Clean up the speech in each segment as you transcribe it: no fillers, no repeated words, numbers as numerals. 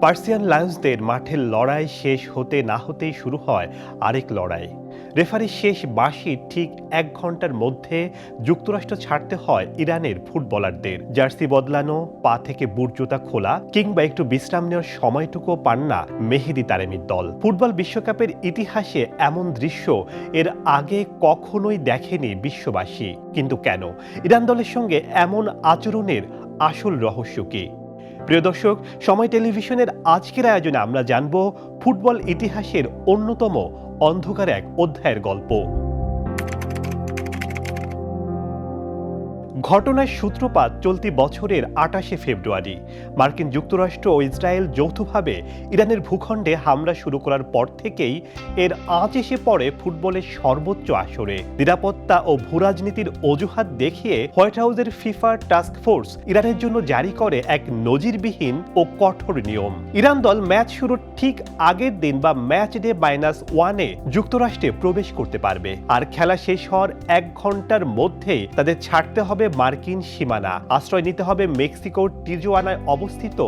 Persian লায়ন্সদের মাঠের লড়াই শেষ হতে না হতেই শুরু হয় আরেক লড়াই। রেফারির শেষ বাঁশির ঠিক 1 ঘন্টার মধ্যে যুক্তরাষ্ট্র ছাড়তে হয় ইরানের ফুটবলারদের। জার্সি বদলানো, পা থেকে বুট জুতা খোলা কিংবা একটু বিশ্রাম নেওয়ার সময়টুকু পান না মেহেদী তারেমির দল। ফুটবল বিশ্বকাপের ইতিহাসে এমন দৃশ্য এর আগে কখনোই দেখেনি বিশ্ববাসী। কিন্তু কেন ইরান দলের সঙ্গে এমন আচরণের আসল রহস্য কি? প্রিয় দর্শক, সময় টেলিভিশনের আজকের আয়োজনে আমরা জানব ফুটবল ইতিহাসের অন্যতম অন্ধকার এক অধ্যায়ের গল্প। ঘটনার সূত্রপাত চলতি বছরের 28শে ফেব্রুয়ারি। মার্কিন যুক্তরাষ্ট্র ও ইসরায়েল যৌথভাবে ইরানের ভূখণ্ডে হামলা শুরু করার পর থেকেই এর আঁচ এসে পড়ে ফুটবলের সর্বোচ্চ আসরে। নিরাপত্তা ও ভূরাজনীতির অজুহাত দেখিয়ে হোয়াইট হাউসের ফিফা টাস্ক ফোর্স ইরানের জন্য জারি করে এক নজিরবিহীন ও কঠোর নিয়ম। ইরান দল ম্যাচ শুরুর ঠিক আগের দিন বা ম্যাচ ডে -1-এ যুক্তরাষ্ট্রে প্রবেশ করতে পারবে, আর খেলা শেষ হওয়ার 1 ঘন্টার মধ্যেই তাদের ছাড়তে হবে মার্কিন সীমানা, আশ্রয় নিতে হবে মেক্সিকোর টিজুয়ানায় অবস্থিত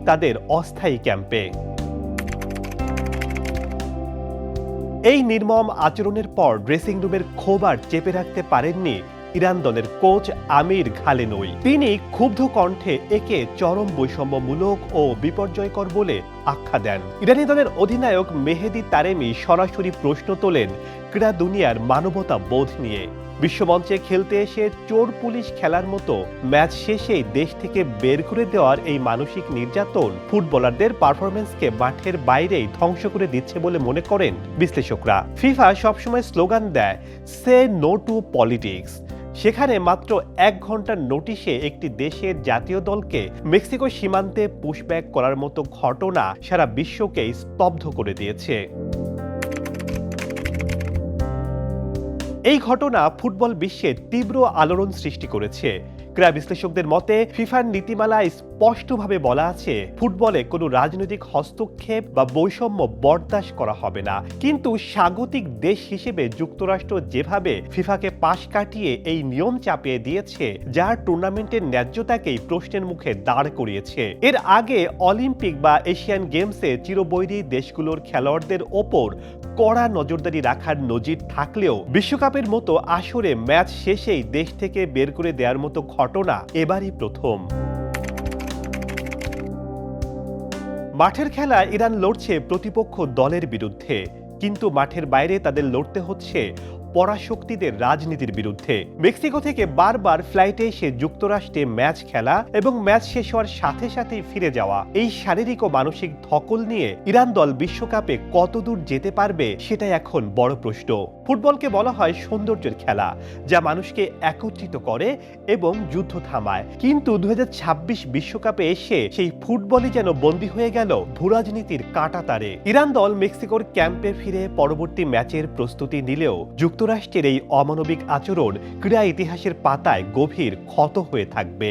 তাদের অস্থায়ী ক্যাম্পে। এই নির্মম আচরণের পর ড্রেসিং রুমের ক্ষোভ আর চেপে রাখতে পারেননি ইরান দলের কোচ আমির ঘালেনোই। তিনি ক্ষুব্ধ কণ্ঠে একে চরম বৈষম্যমূলক ও বিপর্যয়কর বলে আখ্যা দেন। ইরানি দলের অধিনায়ক মেহেদী তারেমি সরাসরি প্রশ্ন তোলেন ক্রীড়া দুনিয়ার মানবতা বোধ নিয়ে। বিশ্বমঞ্চে খেলতে এসে চোর পুলিশ খেলার মতো ম্যাচ শেষেই দেশ থেকে বের করে দেওয়ার এই মানসিক নির্যাতন ফুটবলারদের পারফরমেন্সকে মাঠের বাইরেই ধ্বংস করে দিচ্ছে বলে মনে করেন বিশ্লেষকরা। ফিফা সবসময় স্লোগান দেয় সে নো টু পলিটিক্স। সেখানে মাত্র 1 ঘন্টার নোটিশে একটি দেশের জাতীয় দলকে মেক্সিকো সীমান্তে পুশব্যাক করার মতো ঘটনা সারা বিশ্বকে স্তব্ধ করে দিয়েছে। এই ঘটনা ফুটবল বিশ্বে তীব্র আলোড়ন সৃষ্টি করেছে। ক্রীড়া বিশ্লেষকদের মতে ফিফার নীতিমালায় স্পষ্টভাবে বলা আছে ফুটবলে কোনো রাজনৈতিক হস্তক্ষেপ বা বৈষম্য বরদাস্ত করা হবে না। কিন্তু স্বাগতিক দেশ হিসেবে যুক্তরাষ্ট্র যেভাবে ফিফাকে পাশ কাটিয়ে এই নিয়ম চাপিয়ে দিয়েছে, যার টুর্নামেন্টের ন্যায্যতাকেই প্রশ্নের মুখে দাঁড় করিয়েছে। এর আগে অলিম্পিক বা এশিয়ান গেমসে চিরবৈরী দেশগুলোর খেলোয়াড়দের ওপর কড়া নজরদারি রাখার নজির থাকলেও বিশ্বকাপের মতো আসরে ম্যাচ শেষেই দেশ থেকে বের করে দেওয়ার মতো ঘটনা এবারই প্রথম। মাঠের খেলা ইরান লড়ছে প্রতিপক্ষ দলের বিরুদ্ধে, কিন্তু মাঠের বাইরে তাদের লড়তে হচ্ছে পরাশক্তিদের রাজনীতির বিরুদ্ধে। মেক্সিকো থেকে বারবার ফ্লাইটে এসে যুক্তরাষ্ট্রে ম্যাচ খেলা এবং ম্যাচ শেষ হওয়ার সাথে সাথেই ফিরে যাওয়া, এই শারীরিক ও মানসিক ধকল নিয়ে ইরান দল বিশ্বকাপে কতদূর যেতে পারবে সেটাই এখন বড় প্রশ্ন। ফুটবলকে বলা হয় সৌন্দর্যের খেলা, যা মানুষকে একত্রিত করে এবং যুদ্ধ থামায়। কিন্তু 2026 বিশ্বকাপে এসে সেই ফুটবলই যেন বন্দী হয়ে গেল ভূরাজনীতির কাঁটাতারে। ইরান দল মেক্সিকোর ক্যাম্পে ফিরে পরবর্তী ম্যাচের প্রস্তুতি নিলেও যুক্তরাষ্ট্রের এই অমানবিক আচরণ ক্রীড়া ইতিহাসের পাতায় গভীর ক্ষত হয়ে থাকবে।